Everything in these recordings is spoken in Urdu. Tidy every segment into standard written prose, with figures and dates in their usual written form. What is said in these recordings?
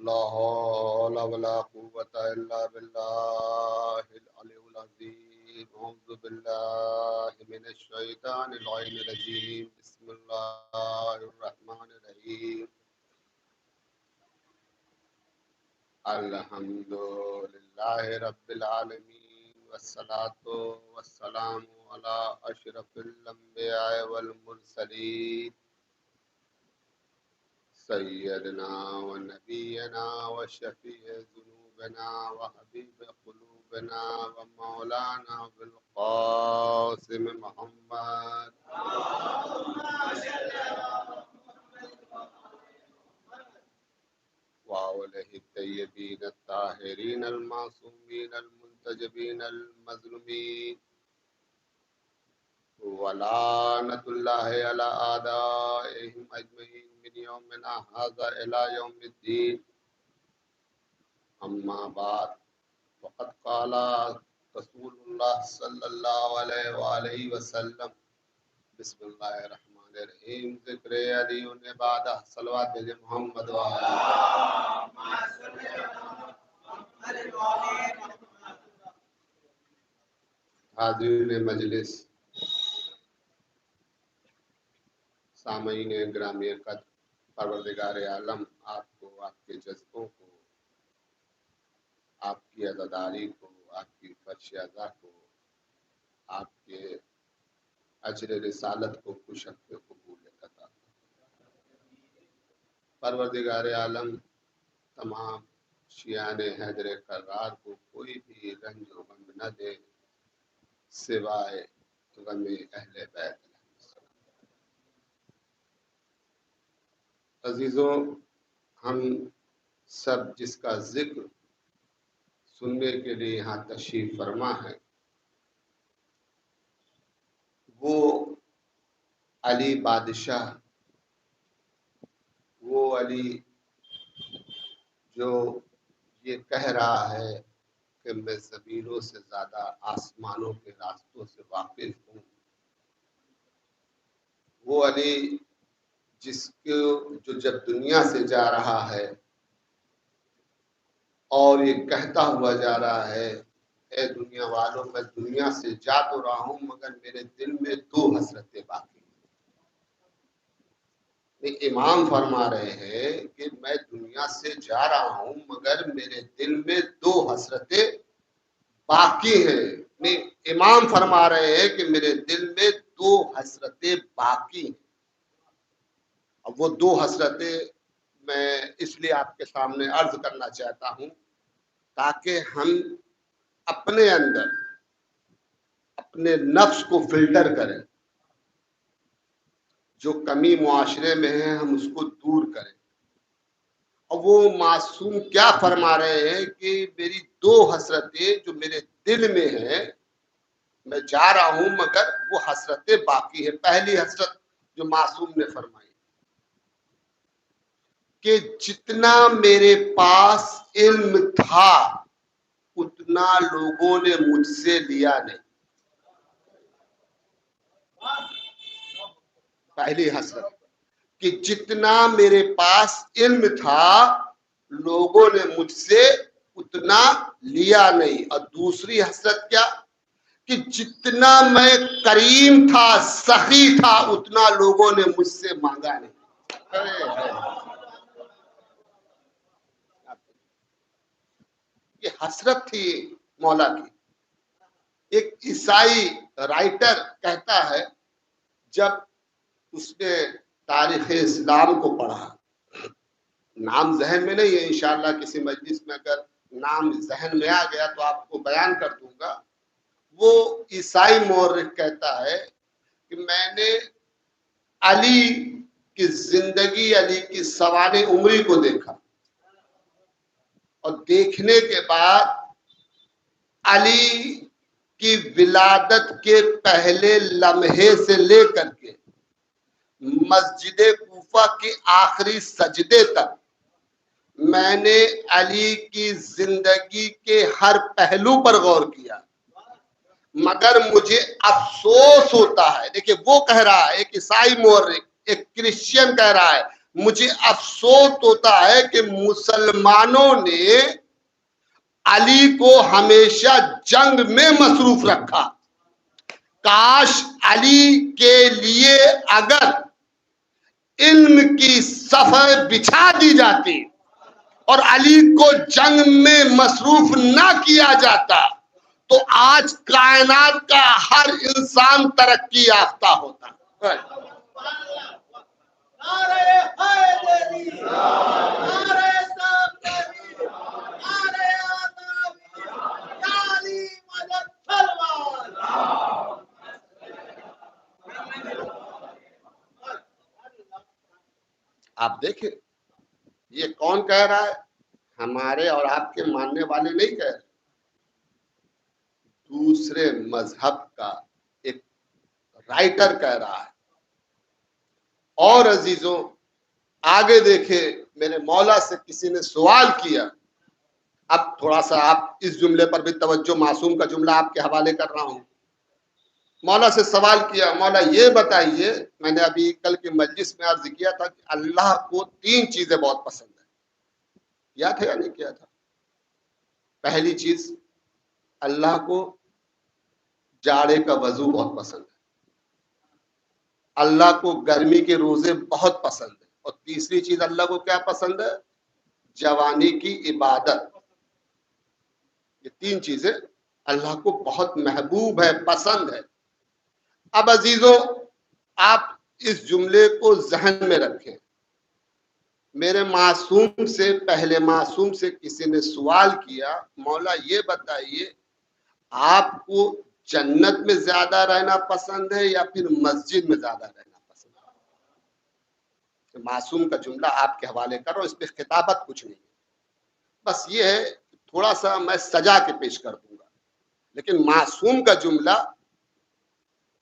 لا حول ولا قوة إلا بالله العلي العظيم. أعوذ بالله من الشيطان اللعين الرجيم. بسم الله الرحمن الرحيم. الحمد لله رب العالمين والصلاة والسلام على أشرف الأنبياء والمرسلين سيدنا ونبينا وشفيع ذنوبنا وحبيب قلوبنا ومولانا بالقاسم محمد وآله الطيبين الطاهرين المعصومين المنتجبين المظلومين ولعنة الله على أعدائهم أجمعين من يومنا هذا إلى يوم الدين. أما بعد وقد قال رسول الله صلى الله عليه وآله وسلم بسم الله الرحمن الرحيم. ذکر علی بعد صلوات بھیجے محمد حاضرین مجلس، سامعین گرامی قدر، پروردگار عالم آپ کو، آپ کے جذبوں کو، آپ کی عزاداری کو، آپ کی فرش اعضا کو، آپ کے اجر رسالت کو خوش رکھتے قبول عطا. پروردگار عالم تمام شیعان حیدر کرار کو کوئی بھی رنج و غم نہ دے سوائے غم اہل بیت. عزیزوں، ہم سب جس کا ذکر سننے کے لیے یہاں تشریف فرما ہے وہ علی بادشاہ، وہ علی جو یہ کہہ رہا ہے کہ میں زمینوں سے زیادہ آسمانوں کے راستوں سے واقف ہوں، وہ علی جس کو جو جب دنیا سے جا رہا ہے اور یہ کہتا ہوا جا رہا ہے اے دنیا والوں، میں دنیا سے جا تو رہا ہوں مگر میرے دل میں دو حسرتیں باقی ہیں. امام فرما رہے ہیں کہ میں دنیا سے جا رہا ہوں مگر میرے دل میں دو حسرتیں باقی ہیں. امام فرما رہے ہیں کہ میرے دل میں دو حسرتیں باقی ہیں. اب وہ دو حسرتیں میں اس لیے آپ کے سامنے عرض کرنا چاہتا ہوں تاکہ ہم اپنے اندر اپنے نفس کو فلٹر کریں، جو کمی معاشرے میں ہے ہم اس کو دور کریں. اور وہ معصوم کیا فرما رہے ہیں کہ میری دو حسرتیں جو میرے دل میں ہیں، میں جا رہا ہوں مگر وہ حسرتیں باقی ہیں. پہلی حسرت جو معصوم نے فرمائی کہ جتنا میرے پاس علم تھا اتنا لوگوں نے مجھ سے لیا نہیں. پہلی حسرت کہ جتنا میرے پاس علم تھا لوگوں نے مجھ سے اتنا لیا نہیں. اور دوسری حسرت کیا کہ جتنا میں کریم تھا، سخی تھا، اتنا لوگوں نے مجھ سے مانگا نہیں. یہ حسرت تھی مولا کی. ایک عیسائی رائٹر کہتا ہے جب اس نے تاریخ اسلام کو پڑھا، نام ذہن میں نہیں ہے، انشاءاللہ کسی مجلس میں اگر نام ذہن میں آ گیا تو آپ کو بیان کر دوں گا. وہ عیسائی مورخ کہتا ہے کہ میں نے علی کی زندگی، علی کی سوانح عمری کو دیکھا اور دیکھنے کے بعد علی کی ولادت کے پہلے لمحے سے لے کر کے مسجد کوفہ کے آخری سجدے تک میں نے علی کی زندگی کے ہر پہلو پر غور کیا، مگر مجھے افسوس ہوتا ہے. دیکھیں وہ کہہ رہا ہے، ایک عیسائی مورخ، ایک کرسچین کہہ رہا ہے مجھے افسوس ہوتا ہے کہ مسلمانوں نے علی کو ہمیشہ جنگ میں مصروف رکھا. کاش علی کے لیے اگر علم کی صفحہ بچھا دی جاتی اور علی کو جنگ میں مصروف نہ کیا جاتا تو آج کائنات کا ہر انسان ترقی یافتہ ہوتا. آپ دیکھیں یہ کون کہہ رہا ہے؟ ہمارے اور آپ کے ماننے والے نہیں کہہ رہے، دوسرے مذہب کا ایک رائٹر کہہ رہا ہے. اور عزیزوں آگے دیکھیں، میرے مولا سے کسی نے سوال کیا. اب تھوڑا سا آپ اس جملے پر بھی توجہ، معصوم کا جملہ آپ کے حوالے کر رہا ہوں. مولا سے سوال کیا، مولا یہ بتائیے، میں نے ابھی کل کی مجلس میں عرض کیا تھا کہ اللہ کو 3 چیزیں بہت پسند ہیں. کیا تھا یا نہیں کیا تھا؟ پہلی چیز، اللہ کو جاڑے کا وضو بہت پسند ہے. اللہ کو گرمی کے روزے بہت پسند ہے. اور تیسری چیز اللہ کو کیا پسند ہے؟ جوانی کی عبادت. یہ 3 چیزیں اللہ کو بہت محبوب ہے، پسند ہے. اب عزیزوں آپ اس جملے کو ذہن میں رکھیں. میرے معصوم سے، پہلے معصوم سے کسی نے سوال کیا، مولا یہ بتائیے آپ کو جنت میں زیادہ رہنا پسند ہے یا پھر مسجد میں زیادہ رہنا پسند ہے؟ معصوم کا جملہ آپ کے حوالے کر رہا ہوں، اس پہ خطابت کچھ نہیں، بس یہ ہے تھوڑا سا میں سجا کے پیش کر دوں گا. لیکن معصوم کا جملہ،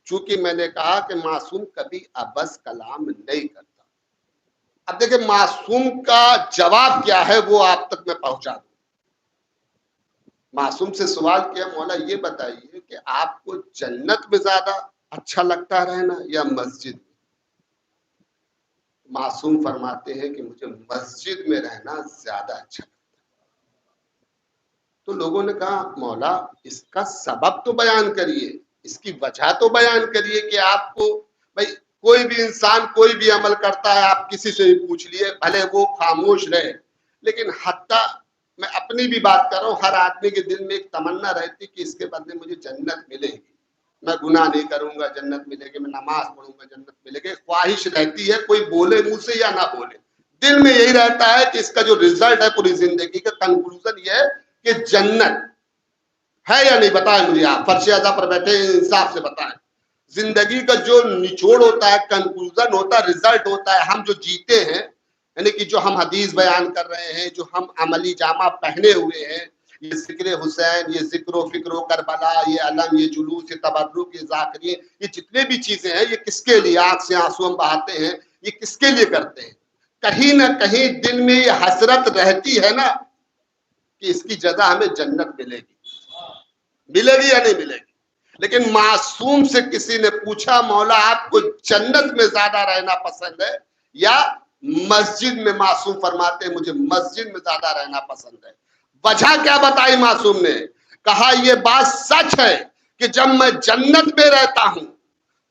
چونکہ میں نے کہا کہ معصوم کبھی عبث کلام نہیں کرتا. اب دیکھیں معصوم کا جواب کیا ہے وہ آپ تک میں پہنچا دوں. معصوم سے سوال کیا، مولا یہ بتائیے کہ آپ کو جنت میں زیادہ اچھا لگتا رہنا یا مسجد میں؟ معصوم فرماتے ہیں کہ مجھے مسجد میں رہنا زیادہ اچھا لگتا ہے. تو لوگوں نے کہا مولا اس کا سبب تو بیان کریے، اس کی وجہ تو بیان کریے کہ آپ کو، بھائی کوئی بھی انسان کوئی بھی عمل کرتا ہے، آپ کسی سے بھی پوچھ لیے، بھلے وہ خاموش رہے، لیکن حتیٰ میں اپنی بھی بات کر رہا ہوں، ہر آدمی کے دل میں ایک تمنا رہتی کہ اس کے بدلے مجھے جنت ملے گی، میں گناہ نہیں کروں گا جنت ملے گی، میں نماز پڑھوں گا جنت ملے گی. خواہش رہتی ہے، کوئی بولے منہ سے یا نہ بولے، دل میں یہی رہتا ہے کہ اس کا جو رزلٹ ہے پوری زندگی کا، کنکلوژن یہ ہے کہ جنت ہے یا نہیں. بتائیں مجھے، آپ فرش اعضا پر بیٹھے انصاف سے بتائیں. زندگی کا جو نچوڑ ہوتا ہے، کنکلوژن ہوتا ہے، رزلٹ ہوتا ہے، ہم جو جیتے ہیں، یعنی کہ جو ہم حدیث بیان کر رہے ہیں، جو ہم عملی جامہ پہنے ہوئے ہیں، یہ ذکر حسین، یہ ذکر و فکر و کربلا، یہ علم، یہ جلوس، یہ تبرک، یہ ذاکرین، یہ جتنے بھی چیزیں ہیں، یہ کس کے لیے آنکھ سے آنسو ہم بہاتے ہیں، یہ کس کے لیے کرتے ہیں؟ کہیں نہ کہیں دل میں یہ حسرت رہتی ہے نا کہ اس کی جزا ہمیں جنت ملے گی. ملے گی یا نہیں ملے گی؟ لیکن معصوم سے کسی نے پوچھا مولا آپ کو جنت میں زیادہ رہنا پسند ہے یا مسجد میں؟ معصوم فرماتے ہیں مجھے مسجد میں زیادہ رہنا پسند ہے. وجہ کیا بتائی معصوم نے؟ کہا یہ بات سچ ہے کہ جب میں جنت میں رہتا ہوں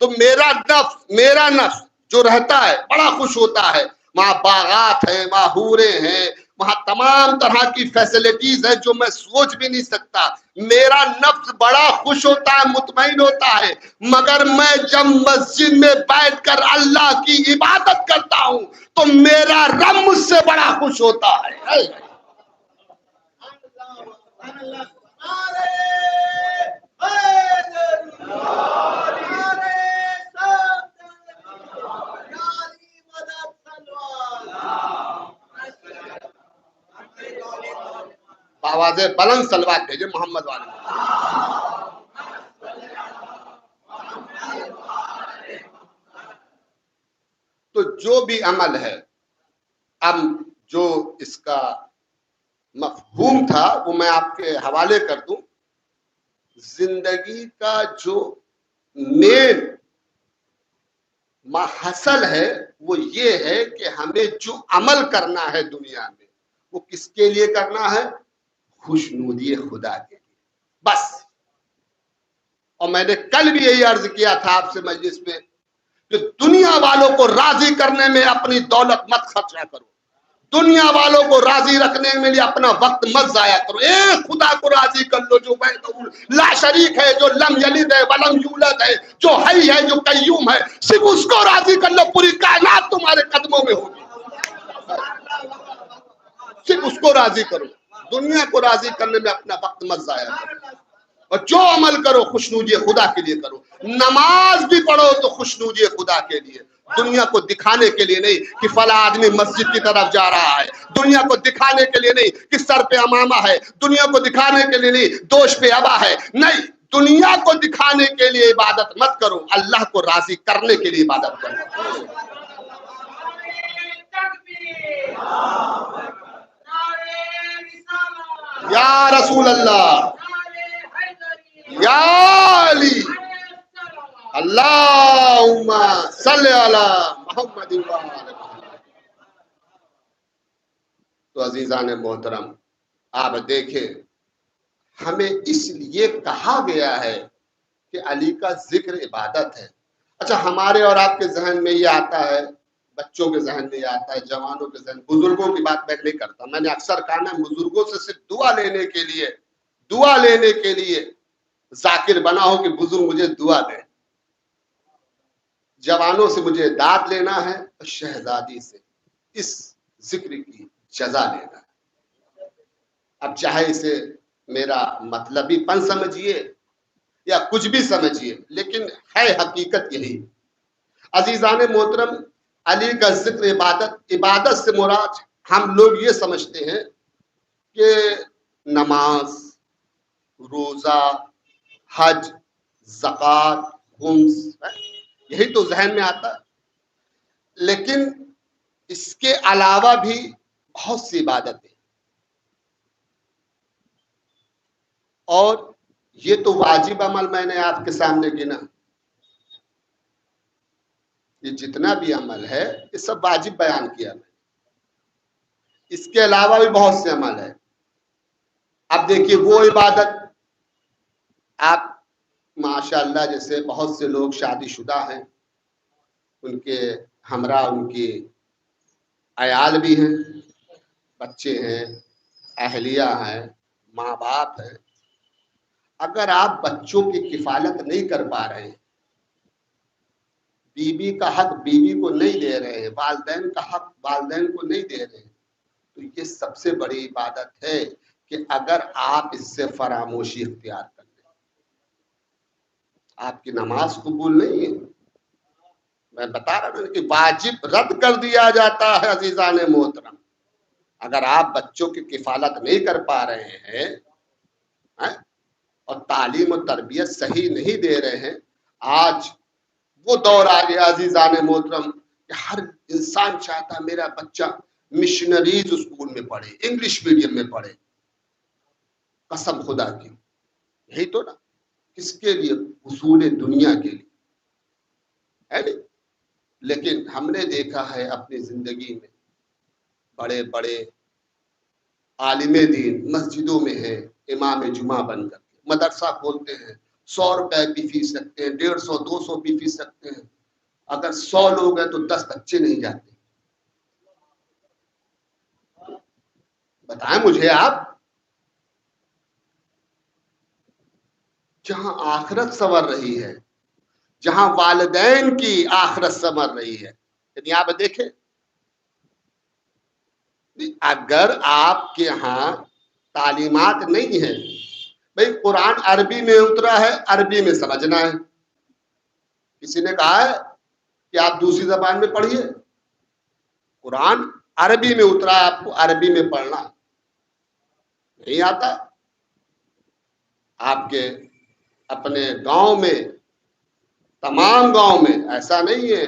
تو میرا نفس جو رہتا ہے بڑا خوش ہوتا ہے. وہاں باغات ہیں، وہاں حوریں ہیں، وہاں تمام طرح کی فیسلٹیز ہیں جو میں سوچ بھی نہیں سکتا. میرا نفس بڑا خوش ہوتا ہے، مطمئن ہوتا ہے. مگر میں جب مسجد میں بیٹھ کر اللہ کی عبادت کرتا ہوں تو میرا رب مجھ سے بڑا خوش ہوتا ہے. آواز بلند صلوات بھیجے محمد والے. تو جو بھی عمل ہے، اب جو اس کا مفہوم تھا وہ میں آپ کے حوالے کر دوں. زندگی کا جو مین محصل ہے وہ یہ ہے کہ ہمیں جو عمل کرنا ہے دنیا میں وہ کس کے لیے کرنا ہے؟ خوشنودی خدا کے لیے بس. اور میں نے کل بھی یہی عرض کیا تھا آپ سے مجلس میں کہ دنیا والوں کو راضی کرنے میں اپنی دولت مت خرچہ کرو, دنیا والوں کو راضی رکھنے میں لیے اپنا وقت مت ضائع کرو. ایک خدا کو راضی کر لو جو لا شریک ہے, جو لم یلد ہے ولم یولد ہے, جو حی ہے, جو قیوم ہے. صرف اس کو راضی کر لو, پوری کائنات تمہارے قدموں میں ہوگی. صرف اس کو راضی کرو, دنیا کو راضی کرنے میں اپنا وقت مت ضائع کرو. اور جو عمل کرو خوشنودی خدا کے لیے کرو. نماز بھی پڑھو تو خوشنودی خدا کے لیے, دنیا کو دکھانے کے لیے نہیں کہ فلاں آدمی مسجد کی طرف جا رہا ہے, دنیا کو دکھانے کے لیے نہیں کہ سر پہ امامہ ہے, دنیا کو دکھانے کے لیے نہیں دوش پہ ابا ہے. نہیں, دنیا کو دکھانے کے لیے عبادت مت کرو, اللہ کو راضی کرنے کے لیے عبادت کرو. یا رسول اللہ, یا علی, اللہم صلی علی محمد. تو عزیزان محترم, آپ دیکھیں ہمیں اس لیے کہا گیا ہے کہ علی کا ذکر عبادت ہے. اچھا, ہمارے اور آپ کے ذہن میں یہ آتا ہے, بچوں کے ذہن میں یہ آتا ہے, جوانوں کے ذہن, بزرگوں کی بات میں نہیں کرتا. میں نے اکثر کہا نا, بزرگوں سے صرف دعا لینے کے لیے ذاکر بنا ہو کہ بزرگ مجھے دعا دے. جوانوں سے مجھے داد لینا ہے, شہزادی سے اس ذکر کی جزا لینا ہے. اب چاہے اسے میرا مطلبی پن سمجھیے یا کچھ بھی سمجھیے, لیکن ہے حقیقت یہی. عزیزان محترم, علی کا ذکر عبادت سے مراد ہم لوگ یہ سمجھتے ہیں کہ نماز, روزہ, حج, زکوٰۃ, خمس, یہی تو ذہن میں آتا ہے. لیکن اس کے علاوہ بھی بہت سی عبادتیں, اور یہ تو واجب عمل میں نے آپ کے سامنے گنا. یہ جتنا بھی عمل ہے یہ سب واجب بیان کیا میں. اس کے علاوہ بھی بہت سے عمل ہے. اب دیکھیے وہ عبادت, آپ ماشاء اللہ جیسے بہت سے لوگ شادی شدہ ہیں, ان کے ہمراہ ان کی عیال بھی ہیں, بچے ہیں, اہلیہ ہیں, ماں باپ ہیں. اگر آپ بچوں کی کفالت نہیں کر پا رہے ہیں, بیوی کا حق بیوی کو نہیں دے رہے ہیں, والدین کا حق والدین کو نہیں دے رہے ہیں, تو یہ سب سے بڑی عبادت ہے کہ اگر آپ اس سے فراموشی اختیار کر لیں, آپ کی نماز قبول نہیں ہے. میں بتا رہا ہوں کہ واجب رد کر دیا جاتا ہے. عزیزان محترم, اگر آپ بچوں کی کفالت نہیں کر پا رہے ہیں اور تعلیم و تربیت صحیح نہیں دے رہے ہیں, آج وہ دور آ گیا عزیزان محترم کہ ہر انسان چاہتا میرا بچہ مشنریز اسکول میں پڑھے, انگلش میڈیم میں پڑھے. قسم خدا کی, یہی تو نا, کس کے لیے؟ حصول دنیا کے لیے, ہے نہیں. لیکن ہم نے دیکھا ہے اپنی زندگی میں بڑے بڑے عالم دین مسجدوں میں ہیں, امام جمعہ بن کر کے مدرسہ کھولتے ہیں, 100 روپے بھی فیس رکھتے ہیں, 150 200 بھی فیس رکھتے ہیں. اگر 100 لوگ ہیں تو 10 بچے نہیں جاتے. بتائیں مجھے آپ, جہاں آخرت سنور رہی ہے, جہاں والدین کی آخرت سنور رہی ہے. یعنی آپ دیکھیں, اگر آپ کے ہاں تعلیمات نہیں ہیں, بھئی قرآن عربی میں اترا ہے, عربی میں سمجھنا ہے. کسی نے کہا ہے کہ آپ دوسری زبان میں پڑھیے, قرآن عربی میں اترا ہے, آپ کو عربی میں پڑھنا نہیں آتا. آپ کے اپنے گاؤں میں, تمام گاؤں میں ایسا نہیں ہے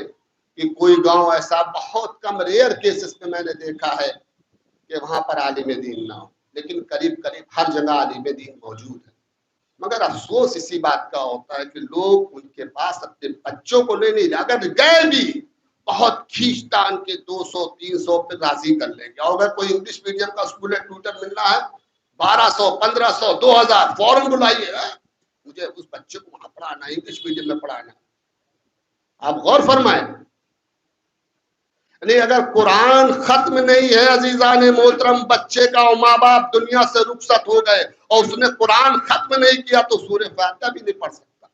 کہ کوئی گاؤں ایسا, بہت کم ریئر کیسز میں میں نے دیکھا ہے کہ وہاں پر عالم دین نہ ہو, لیکن قریب ہر جگہ عالم دین موجود ہے. مگر افسوس اسی بات کا ہوتا ہے کہ لوگ ان کے پاس اپنے بچوں کو نہیں, اگر گئے بھی بہت کھینچتان کے 200 300 پہ راضی کر لیں گے. اور اگر کوئی انگلش میڈیم کا اسکول ہے ٹیوٹر ملنا ہے 1200 1500 2000 فوراً بلائیے. مجھے اس بچے کو وہاں پڑھانا ہے, انگلش میڈیم میں پڑھانا ہے. آپ غور فرمائیں. نہیں اگر قرآن ختم نہیں ہے عزیزان محترم, بچے کا اور ماں باپ دنیا سے رخصت ہو گئے اور اس نے قرآن ختم نہیں کیا تو سورہ فاتحہ بھی نہیں پڑھ سکتا.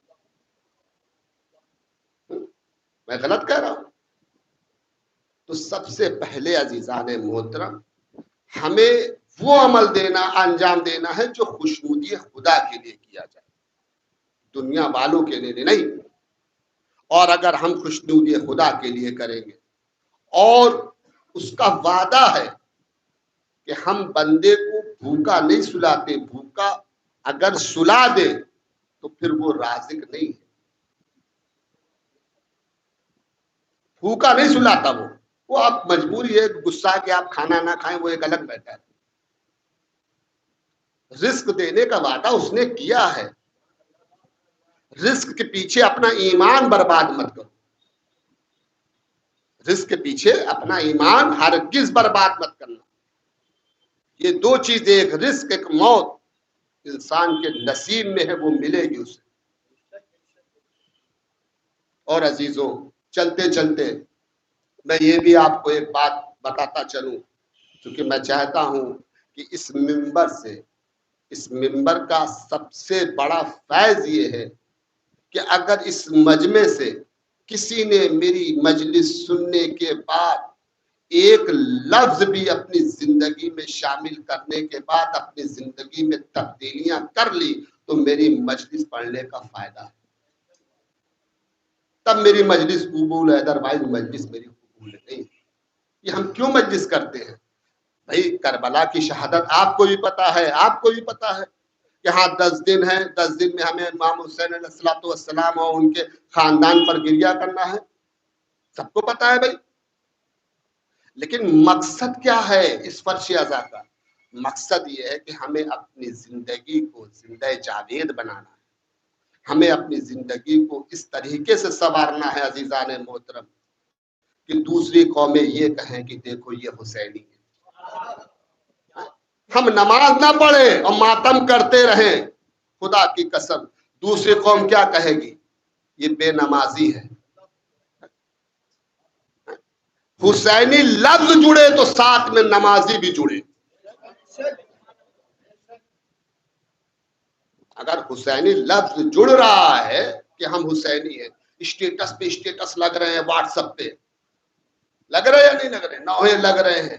میں غلط کہہ رہا ہوں؟ تو سب سے پہلے عزیزان محترم ہمیں وہ عمل دینا انجام دینا ہے جو خوشنودی خدا کے لیے کیا جائے, دنیا والوں کے لیے نہیں. اور اگر ہم خوشنودی خدا کے لیے کریں گے اور اس کا وعدہ ہے کہ ہم بندے کو بھوکا نہیں سلاتے, بھوکا اگر سلا دے تو پھر وہ رازق نہیں ہے. بھوکا نہیں سلاتا وہ آپ مجبوری ہے, غصہ کہ آپ کھانا نہ کھائیں وہ ایک الگ بیٹھا ہے. رزق دینے کا وعدہ اس نے کیا ہے. رزق کے پیچھے اپنا ایمان برباد مت کرو, رزق کے پیچھے اپنا ایمان ہرگز برباد مت کرنا. یہ دو چیزیں, ایک رزق ایک موت, انسان کے نصیب میں ہے, وہ ملے گی اسے. اور عزیزوں چلتے چلتے میں یہ بھی آپ کو ایک بات بتاتا چلوں, کیونکہ میں چاہتا ہوں کہ اس منبر کا سب سے بڑا فیض یہ ہے کہ اگر اس مجمع سے کسی نے میری مجلس سننے کے بعد ایک لفظ بھی اپنی زندگی میں شامل کرنے کے بعد اپنی زندگی میں تبدیلیاں کر لی تو میری مجلس پڑھنے کا فائدہ ہے. تب میری مجلس قبول ہے, ادروائز مجلس میری قبول نہیں. یہ ہم کیوں مجلس کرتے ہیں بھائی؟ کربلا کی شہادت آپ کو بھی پتا ہے, آپ کو بھی پتا ہے کہ ہاں 10 دن ہے, 10 دن میں ہمیں امام حسین علیہ السلام اور ان کے خاندان پر گریہ کرنا ہے, سب کو پتا ہے بھائی. لیکن مقصد کیا ہے اس فرش ازا کا؟ مقصد یہ ہے کہ ہمیں اپنی زندگی کو زندہ جاوید بنانا ہے, ہمیں اپنی زندگی کو اس طریقے سے سنوارنا ہے عزیزان محترم کہ دوسری قومیں یہ کہیں کہ دیکھو یہ حسینی ہے. ہم نماز نہ پڑھیں اور ماتم کرتے رہیں, خدا کی قسم دوسری قوم کیا کہے گی؟ یہ بے نمازی ہے. حسینی لفظ جڑے تو ساتھ میں نمازی بھی جڑے. اگر حسینی لفظ جڑ رہا ہے کہ ہم حسینی ہیں, اسٹیٹس پہ اسٹیٹس لگ رہے ہیں, واٹس ایپ پہ لگ رہے ہیں یا نہیں لگ رہے؟ نوحے لگ رہے ہیں,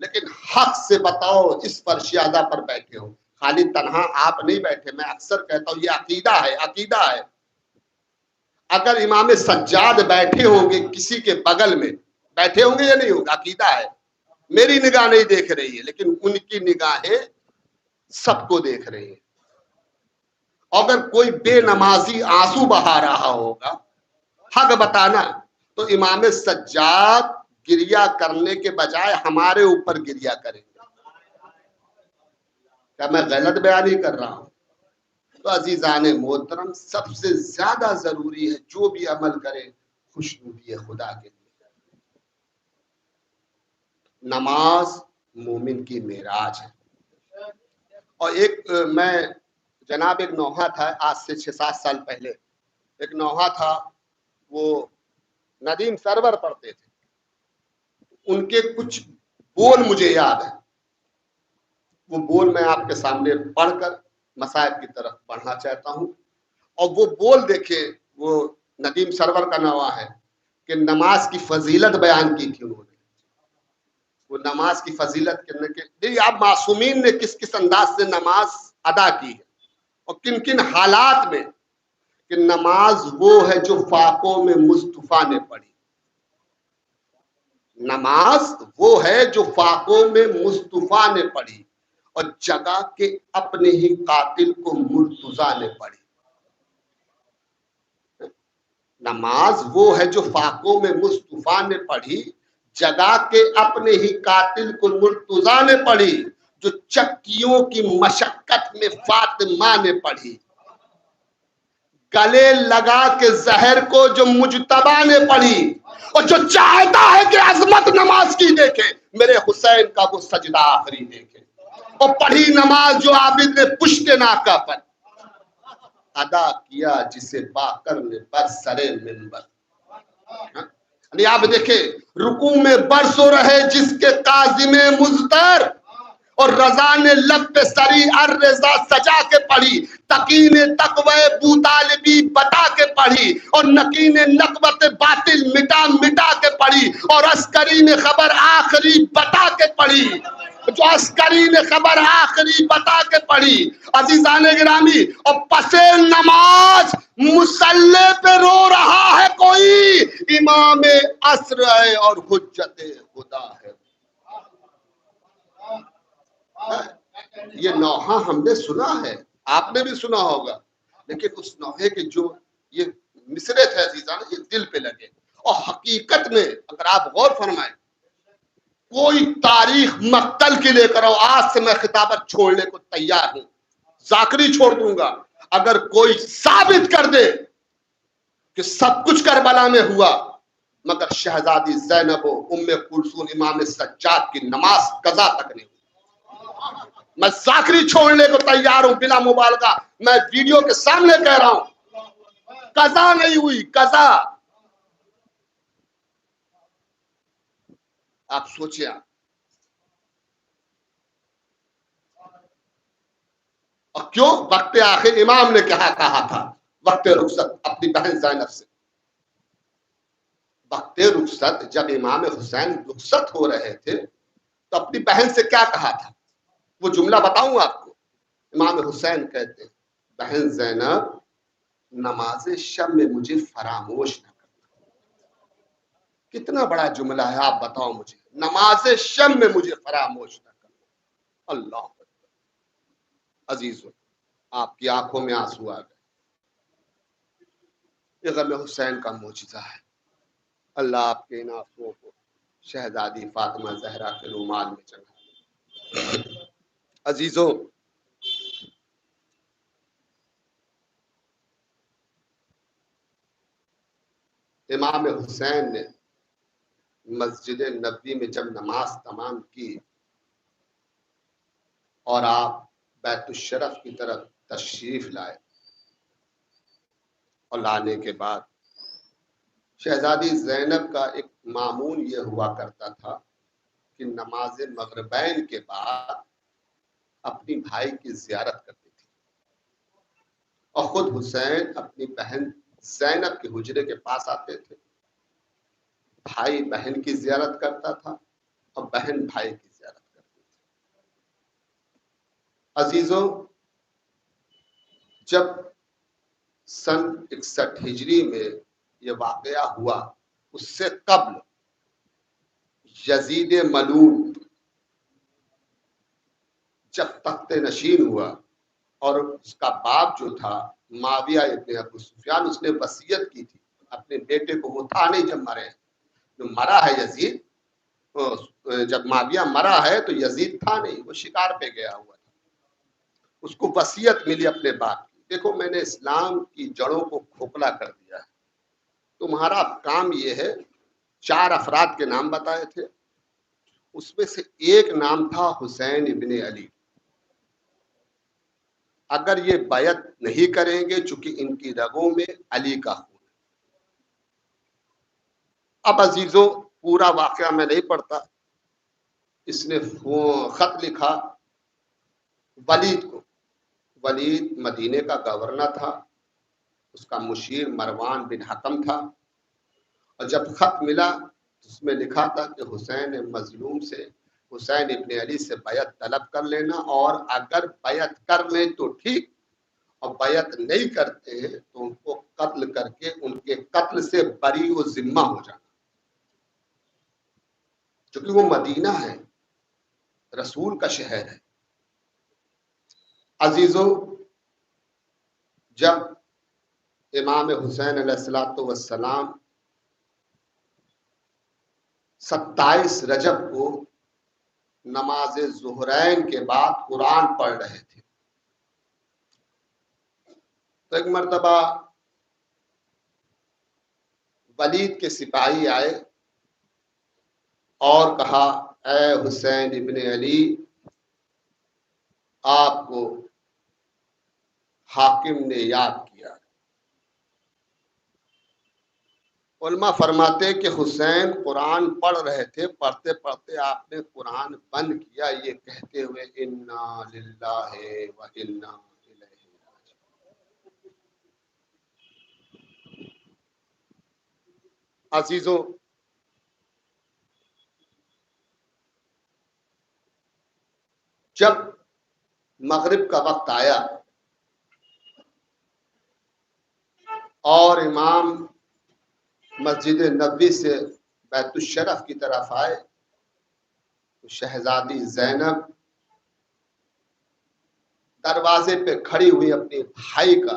لیکن حق سے بتاؤ اس پر شیادہ پر بیٹھے ہو, خالی تنہا آپ نہیں بیٹھے. میں اکثر کہتا ہوں یہ عقیدہ ہے, عقیدہ ہے. اگر امام سجاد بیٹھے ہوں گے کسی کے بغل میں, بیٹھے ہوں گے یا نہیں ہوگا؟ عقیدہ ہے. میری نگاہ نہیں دیکھ رہی ہے لیکن ان کی نگاہیں سب کو دیکھ رہی ہیں. اگر کوئی بے نمازی آنسو بہا رہا ہوگا حق بتانا تو امام سجاد گریہ کرنے کے بجائے ہمارے اوپر گریہ کریں گے. کیا میں غلط بیان ہی کر رہا ہوں؟ تو عزیزان محترم سب سے زیادہ ضروری ہے جو بھی عمل کرے خوشنودی خدا کے لیے. نماز مومن کی معراج ہے. اور ایک میں جناب ایک نوحہ تھا آج سے 6-7 سال پہلے, ایک نوحہ تھا, وہ ندیم سرور پڑھتے تھے, ان کے کچھ بول مجھے یاد ہے. وہ بول میں آپ کے سامنے پڑھ کر مسائل کی طرف بڑھنا چاہتا ہوں. اور وہ بول دیکھے, وہ ندیم سرور کا نوحہ ہے کہ نماز کی فضیلت بیان کی تھی انہوں نے. وہ نماز کی فضیلت کرنے کے آپ معصومین نے کس کس انداز سے نماز ادا کی ہے اور کن کن حالات میں, کہ نماز وہ ہے جو فاقوں میں مصطفیٰ نے پڑھی. نماز وہ ہے جو فاقوں میں مصطفیٰ نے پڑھی اور جگہ کے اپنے ہی قاتل کو مرتضیٰ نے پڑھی. نماز وہ ہے جو فاقوں میں مصطفیٰ نے پڑھی, جگہ کے اپنے ہی قاتل کو مرتضیٰ نے پڑھی, جو چکیوں کی مشقت میں فاطمہ نے پڑھی. گلے لگا کے زہر کو جو مجتبیٰ نے پڑھی اور جو چاہتا ہے کہ عظمت نماز کی دیکھے، میرے حسین کا وہ سجدہ آخری دیکھے، اور پڑھی نماز جو عابد نے پشت ناکہ پر ادا کیا جسے با کر نے بر سرے منبر. یعنی آپ دیکھیں رکوع میں برسو رہے جس کے کاظم مضطر، اور رضا نے لب پہ سری الرضا سجا کے پڑھی، تقی نے تقوی بو طالبی بتا کے پڑھی، اور نقی نے نقوت باطل مٹا مٹا کے پڑھی، اور عسکری نے خبر آخری بتا کے پڑھی، جو عسکری نے خبر آخری بتا کے پڑھی. عزیزان گرامی، اور پسے نماز مصلی پہ رو رہا ہے کوئی، امام عصر ہے اور حجت خدا ہے. یہ نوحہ ہم نے سنا ہے، آپ نے بھی سنا ہوگا، لیکن اس نوحے کے جو یہ مصرے تھے عزیزان، یہ دل پہ لگے. اور حقیقت میں اگر آپ غور فرمائیں، کوئی تاریخ مقتل کی لے کر آؤ، آج سے میں خطابت چھوڑنے کو تیار ہوں، ذاکری چھوڑ دوں گا، اگر کوئی ثابت کر دے کہ سب کچھ کربلا میں ہوا مگر شہزادی زینب و ام کلثوم امام سجاد کی نماز قضا تک نہیں ہوئی، میں ذاکری چھوڑنے کو تیار ہوں بلا مبالغہ. میں ویڈیو کے سامنے کہہ رہا ہوں، قضا نہیں ہوئی، قضا. آپ سوچیں، آپ اور کیوں وقت آخر امام نے کہا تھا وقت رخصت اپنی بہن زینب سے. وقت رخصت جب امام حسین رخصت ہو رہے تھے تو اپنی بہن سے کیا کہا تھا، وہ جملہ بتاؤں آپ کو. امام حسین کہتے ہیں، بہن زینب نماز شب میں مجھے فراموش نہ کرنا. کتنا بڑا جملہ ہے، آپ بتاؤ مجھے، نماز شب میں مجھے فراموش نہ کرنا. اللہ عزیزو، آپ کی آنکھوں میں آنسو آ گئے. یہ غم حسین کا معجزہ ہے. اللہ آپ کے ان آنسوؤں کو شہزادی فاطمہ زہرا کے رومال میں چڑھا. عزیزو، امام حسین نے مسجد نبوی میں جب نماز تمام کی اور آپ بیت الشرف کی طرف تشریف لائے، اور لانے کے بعد شہزادی زینب کا ایک معمول یہ ہوا کرتا تھا کہ نماز مغربین کے بعد اپنی بھائی کی زیارت کرتی تھی، اور خود حسین اپنی بہن زینب کے حجرے کے پاس آتے تھے. بھائی بہن کی زیارت کرتا تھا اور بہن بھائی کی زیارت کرتی تھی. عزیزوں، جب سن 61 ہجری میں یہ واقعہ ہوا، اس سے قبل یزید ملعون جب تخت نشین ہوا اور اس کا باپ جو تھا معاویہ ابن ابو سفیان، اس نے وصیت کی تھی اپنے بیٹے کو. وہ تھا نہیں جب مرے، جو مرا ہے یزید، جب معاویہ مرا ہے تو یزید تھا نہیں، وہ شکار پہ گیا ہوا تھا. اس کو وصیت ملی اپنے باپ کی، دیکھو میں نے اسلام کی جڑوں کو کھوکھلا کر دیا ہے، تمہارا کام یہ ہے. 4 افراد کے نام بتائے تھے، اس میں سے ایک نام تھا حسین ابن علی. اگر یہ بیعت نہیں کریں گے چونکہ ان کی رگوں میں علی کا خون ہے. اب عزیزوں، پورا واقعہ میں نہیں پڑھتا. اس نے خط لکھا ولید کو. ولید مدینے کا گورنر تھا، اس کا مشیر مروان بن حکم تھا. اور جب خط ملا اس میں لکھا تھا کہ حسین مظلوم سے، حسین ابن علی سے بیعت طلب کر لینا، اور اگر بیعت کر لیں تو ٹھیک، اور بیعت نہیں کرتے ہیں تو ان کو قتل کر کے ان کے قتل سے بری و ذمہ ہو جانا. چونکہ وہ مدینہ ہے، رسول کا شہر ہے. عزیزو، جب امام حسین علیہ الصلوۃ والسلام 27 رجب کو نماز ظہرین کے بعد قرآن پڑھ رہے تھے تو ایک مرتبہ ولید کے سپاہی آئے اور کہا اے حسین ابن علی، آپ کو حاکم نے یاد کیا۔ علماء فرماتے کہ حسین قرآن پڑھ رہے تھے، پڑھتے پڑھتے آپ نے قرآن بند کیا یہ کہتے ہوئے انا للہ و انا الیہ راجعون۔ عزیزوں، جب مغرب کا وقت آیا اور امام مسجد نبوی سے بیت الشرف کی طرف آئے تو شہزادی زینب دروازے پہ کھڑی ہوئی اپنے بھائی کا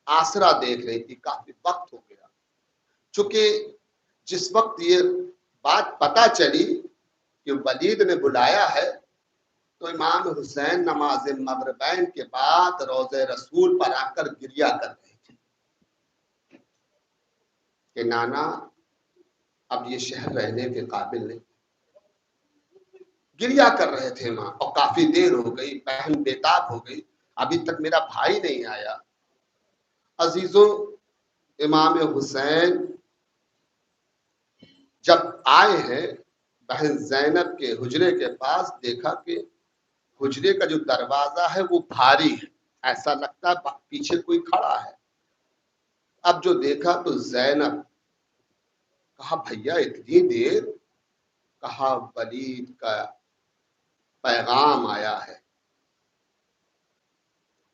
آسرا دیکھ رہی تھی۔ کافی وقت ہو گیا، چونکہ جس وقت یہ بات پتہ چلی کہ ولید نے بلایا ہے تو امام حسین نماز مغربین کے بعد روضہ رسول پر آ کر گریہ کر رہے تھے کہ نانا اب یہ شہر رہنے کے قابل نہیں۔ گریہ کر رہے تھے ماں، اور کافی دیر ہو گئی، بہن بےتاب ہو گئی، ابھی تک میرا بھائی نہیں آیا۔ عزیزوں، امام حسین جب آئے ہیں بہن زینب کے حجرے کے پاس، دیکھا کہ حجرے کا جو دروازہ ہے وہ بھاری ہے، ایسا لگتا ہے پیچھے کوئی کھڑا ہے۔ اب جو دیکھا تو زینب، کہا بھیا اتنی دیر؟ کہا ولید کا پیغام آیا ہے۔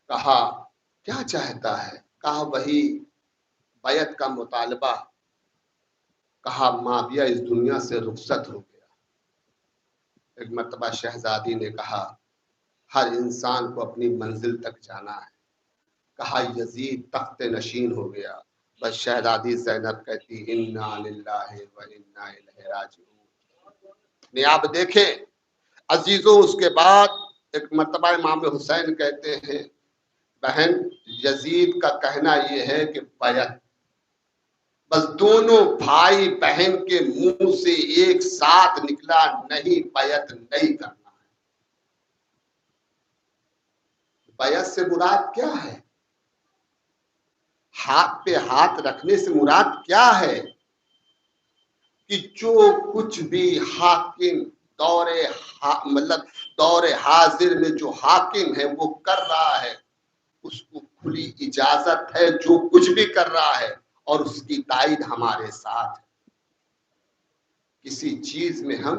کہا کیا چاہتا ہے؟ کہا وہی بیعت کا مطالبہ۔ کہا معاویہ اس دنیا سے رخصت ہو گیا۔ ایک مرتبہ شہزادی نے کہا ہر انسان کو اپنی منزل تک جانا ہے۔ کہا یزید تخت نشین ہو گیا۔ بس شہزادی زینب کہتی انا للہ و انا الیہ راجعون۔ آپ دیکھیں عزیزوں، اس کے بعد ایک مرتبہ امام حسین کہتے ہیں بہن یزید کا کہنا یہ ہے کہ بیعت، بس دونوں بھائی بہن کے منہ سے ایک ساتھ نکلا نہیں، بیعت نہیں کرنا ہے۔ بیعت سے مراد کیا ہے؟ ہاتھ پہ ہاتھ رکھنے سے مراد کیا ہے؟ کہ جو کچھ بھی حاکم دور حاضر میں جو حاکم ہے وہ کر رہا ہے، اس کو کھلی اجازت ہے جو کچھ بھی کر رہا ہے، اور اس کی تائید ہمارے ساتھ ہے۔ کسی چیز میں ہم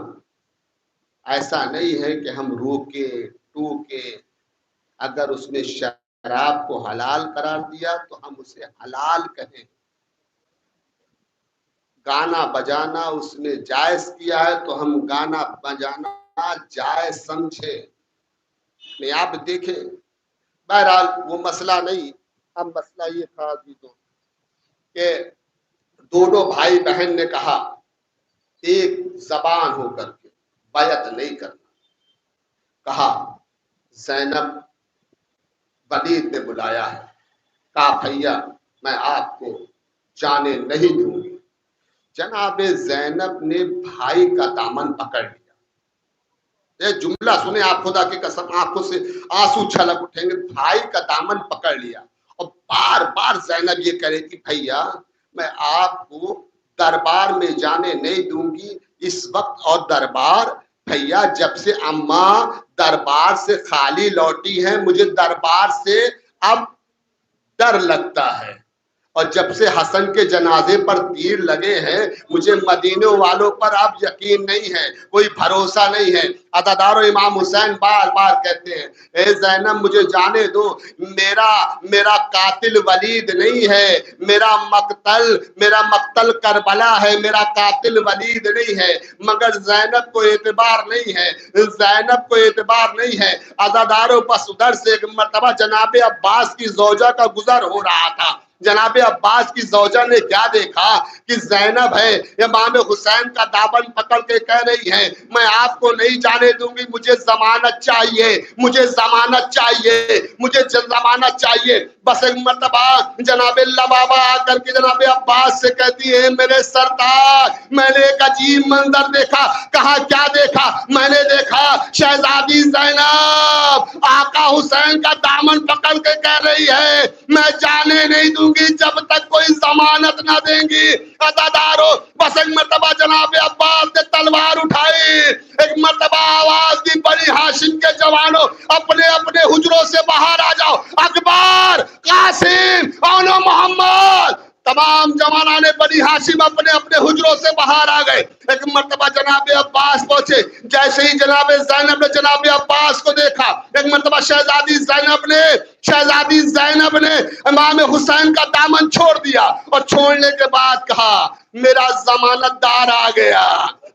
ایسا نہیں ہے کہ ہم روکے ٹوکے۔ اگر اس نے شراب کو حلال قرار دیا تو ہم اسے حلال کہیں، گانا بجانا اس نے جائز کیا ہے تو ہم گانا بجانا جائز سمجھے۔ نہیں آپ دیکھیں، بہرحال وہ مسئلہ نہیں، اب مسئلہ یہ تھا کہ دونوں بھائی بہن نے کہا ایک زبان ہو کر کے بیعت نہیں کرنا۔ کہا زینب ولید نے بلایا ہے، کہا بھیا میں آپ کو جانے نہیں دوں گی۔ جناب زینب نے بھائی کا دامن پکڑ لیا۔ یہ جملہ سنیں آپ، خدا کی قسم آنکھوں سے آنسو چھلک اٹھیں گے۔ بھائی کا دامن پکڑ لیا اور بار بار زینب یہ کہہ رہی تھی بھیا میں آپ کو دربار میں جانے نہیں دوں گی اس وقت، اور دربار بھیا جب سے اماں دربار سے خالی لوٹی ہیں مجھے دربار سے اب ڈر لگتا ہے، اور جب سے حسن کے جنازے پر تیر لگے ہیں مجھے مدینے والوں پر اب یقین نہیں ہے، کوئی بھروسہ نہیں ہے۔ عزادار و امام حسین بار بار کہتے ہیں اے زینب مجھے جانے دو، میرا قاتل ولید نہیں ہے، میرا مقتل کربلا ہے، میرا قاتل ولید نہیں ہے۔ مگر زینب کو اعتبار نہیں ہے، زینب کو اعتبار نہیں ہے۔ عزاداروں بس ادھر سے ایک مرتبہ جناب عباس کی زوجہ کا گزر ہو رہا تھا۔ جناب عباس کی زوجہ نے کیا دیکھا کہ زینب ہے امام حسین کا دامن پکڑ کے کہہ رہی ہے میں آپ کو نہیں جانے دوں گی، مجھے ضمانت چاہیے، مجھے ضمانت چاہیے، مجھے ضمانت چاہیے۔ بس ایک مرتبہ جناب لبابہ آ کر کے جناب عباس سے کہتی ہے میرے سردار میں نے ایک عجیب منظر دیکھا. کہا کیا دیکھا؟ میں نے دیکھا شہزادی زینب آقا حسین کا دامن پکڑ کے کہہ رہی ہے میں جانے نہیں دوں گی جب تک کوئی ضمانت نہ دیں گی. عزادارو بس ایک مرتبہ جناب عباس نے تلوار اٹھائی, ایک مرتبہ آواز دی بنی ہاشم کے جوانوں اپنے اپنے حجروں سے باہر آ جاؤ. اکبر, قاسم, اونو محمد تمام جوانان بنی ہاشم اپنے اپنے حجروں سے باہر آ گئے. ایک مرتبہ جناب عباس پہنچے. جیسے ہی جناب زینب نے جناب عباس کو دیکھا, ایک مرتبہ شہزادی زینب نے امام حسین کا دامن چھوڑ دیا اور چھوڑنے کے بعد کہا میرا ضمانت دار آ گیا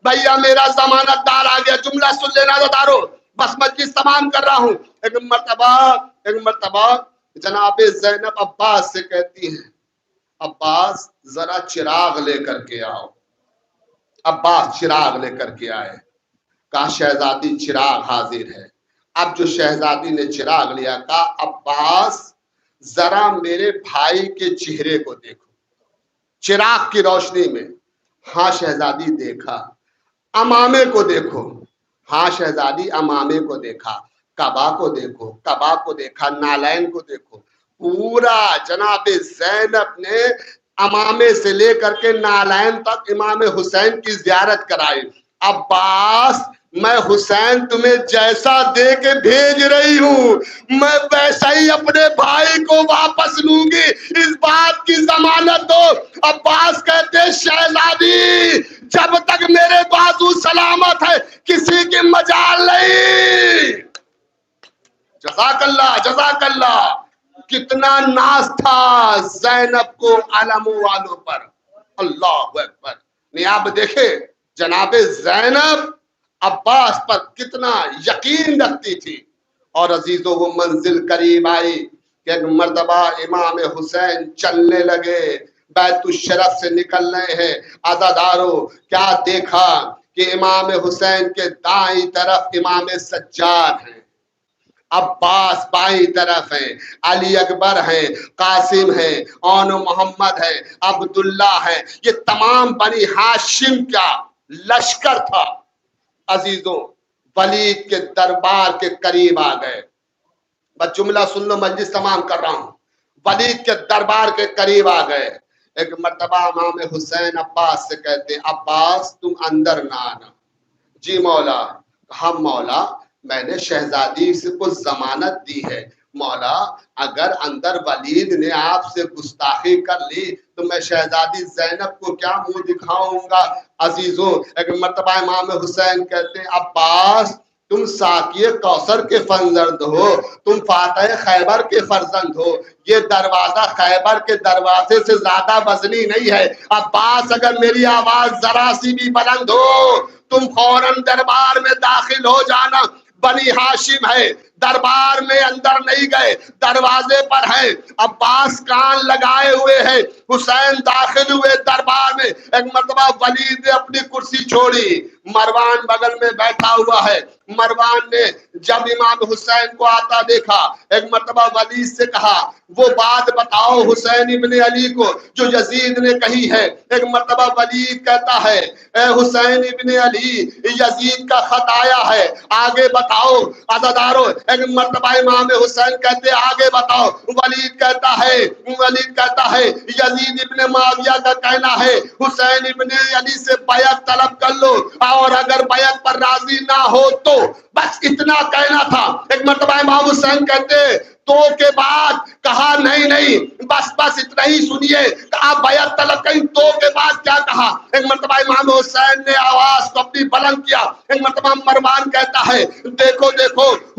بھیا, میرا ضمانت دار آ گیا. جملہ سن لینا عزادارو, بس مجلس تمام کر رہا ہوں. ایک مرتبہ جناب زینب عباس سے کہتی ہیں عباس ذرا چراغ لے کر کے آؤ. عباس چراغ لے کر کے آئے. کہا شہزادی چراغ حاضر ہے. اب جو شہزادی نے چراغ لیا کہا عباس ذرا میرے بھائی کے چہرے کو دیکھو چراغ کی روشنی میں. ہاں شہزادی دیکھا. امامے کو دیکھو. ہاں شہزادی امامے کو دیکھا. کعبہ کو دیکھو, کعبہ کو دیکھا. نالین کو دیکھو. پورا جناب زینب نے امامے سے لے کر کے نالین تک امام حسین کی زیارت کرائی. عباس میں حسین تمہیں جیسا دے کے بھیج رہی ہوں میں ویسا ہی اپنے بھائی کو واپس لوں گی, اس بات کی ضمانت دو. عباس کہتے شہزادی جب تک میرے بازو سلامت ہے کسی کی مجال نہیں. جزاک اللہ, جزاک اللہ. کتنا ناز تھا زینب کو علم والوں پر. اللہ اکبر. نہیں آپ دیکھیں جناب زینب عباس پر کتنا یقین رکھتی تھی. اور عزیزوں وہ منزل قریب آئی کہ ایک مرتبہ امام حسین چلنے لگے, بیت الشرف سے نکل رہے ہیں. عزادارو کیا دیکھا کہ امام حسین کے دائیں طرف امام سجاد ہیں, عباس بائیں طرف ہیں, علی اکبر ہیں, قاسم ہیں, اونو محمد ہیں, عبداللہ ہیں. یہ تمام بنی ہاشم کا لشکر تھا. عزیزوں ولید کے دربار کے قریب آ گئے. بس جملہ سن لو, مجلس تمام کر رہا ہوں. ولید کے دربار کے قریب آ گئے. ایک مرتبہ امام حسین عباس سے کہتے عباس تم اندر نہ آنا. جی مولا. ہم مولا میں نے شہزادی سے کچھ ضمانت دی ہے. مولا اگر اندر ولید نے آپ سے گستاخی کر لی تو میں شہزادی زینب کو کیا منہ دکھاؤں گا. عزیزوں ایک مرتبہ امام حسین کہتے ہیں عباس تم ساقی کوثر کے فرزند ہو, تم فاتح خیبر کے فرزند ہو. یہ دروازہ خیبر کے دروازے سے زیادہ وزنی نہیں ہے. عباس اگر میری آواز ذرا سی بھی بلند ہو تم فوراً دربار میں داخل ہو جانا. بنی ہاشم ہے, دربار میں اندر نہیں گئے, دروازے پر ہیں. عباس کان لگائے ہوئے ہیں. حسین داخل ہوئے دربار میں. ایک مرتبہ ولید نے اپنی کرسی چھوڑی, مروان بغل میں بیٹھا ہوا ہے. مروان نے جب امام حسین کو آتا دیکھا ایک مرتبہ ولید سے کہا وہ بات بتاؤ حسین ابن علی کو جو یزید نے کہی ہے. ایک مرتبہ ولید کہتا ہے اے حسین ابن علی یزید کا خط آیا ہے, آگے بتاؤ. عزادارو ایک مرتبہ امام حسین کہتے آگے بتاؤ. ولید کہتا ہے یزید ابن معاویہ کا کہنا ہے حسین ابن علی سے بیعت طلب کر لو اور اگر بیعت پر راضی نہ ہو تو بس اتنا کہنا تھا. ایک مرتبہ امام حسین کہتے تو کے بعد کہا نہیں بس اتنا ہی سنیے آپ بیعت طلب کریں. تو کے بعد کیا کہا؟ ایک مرتبہ امام حسین نے آواز کو اپنی بلند کیا. ایک مرتبہ مروان کہتا ہے دیکھو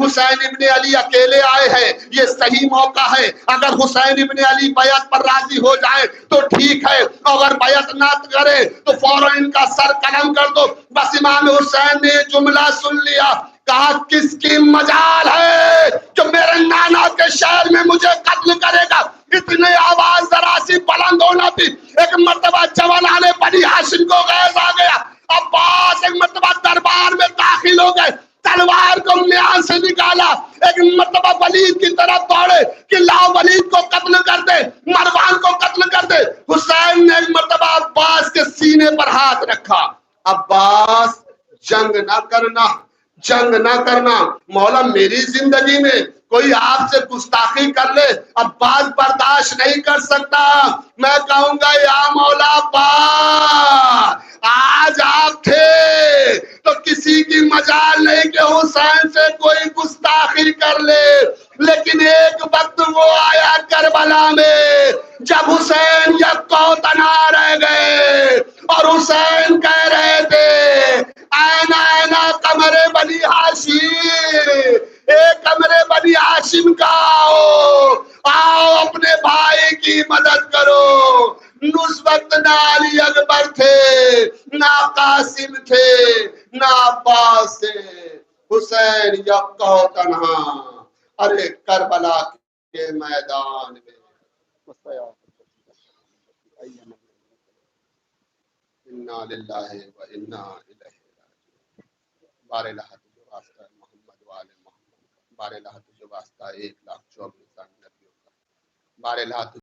حسین ابن علی اکیلے آئے ہیں, یہ صحیح موقع ہے. اگر حسین ابن علی بیعت پر راضی ہو جائے تو ٹھیک ہے, اگر بیعت نہ کرے تو فوراً ان کا سر قلم کر دو. بس امام حسین نے جملہ سن لیا. کہا کس کی مجال ہے جو میرے نانا کے شہر میں مجھے قتل کرے گا. اتنے آواز ذرا سی بلند ہونا تھی. ایک مرتبہ جوانان بنی ہاشم کو غیظ آ گیا. عباس ایک مرتبہ دربار میں داخل ہو گئے, تلوار کو میان سے نکالا. ایک مرتبہ ولید کی طرف دوڑے کہ لاؤ ولید کو قتل کر دے، مروان کو قتل کر دے۔ حسین نے ایک مرتبہ عباس کے سینے پر ہاتھ رکھا، عباس جنگ نہ کرنا، جنگ نہ کرنا، مولا میری زندگی میں کوئی آپ سے گستاخی کر لے عباس برداشت نہیں کر سکتا، میں کہوں گا یا مولا عباس آج آپ تھے تو کسی کی مجال نہیں کہ حسین سے کوئی گستاخی کر لے، لیکن ایک وقت وہ آیا کربلا میں جب حسین یکو تنہا رہ گئے اور حسین کہہ رہے تھے اینا اینا قمر بنی ہاشم، اے قمر بنی ہاشم کا آؤ اپنے بھائی کی مدد کرو۔ اس وقت نہ علی اکبر تھے، نہ قاسم تھے، نہ عباس تھے، حسین یکو تنہا ارے کربلا کے میدان میں۔ انا للہ و انا الیہ راجعون۔ بار الہ تجھے واسطہ ہے محمد وآل محمد کا، بار الہ تجھے واسطہ 1,24,000 نبیوں کا، بار الہ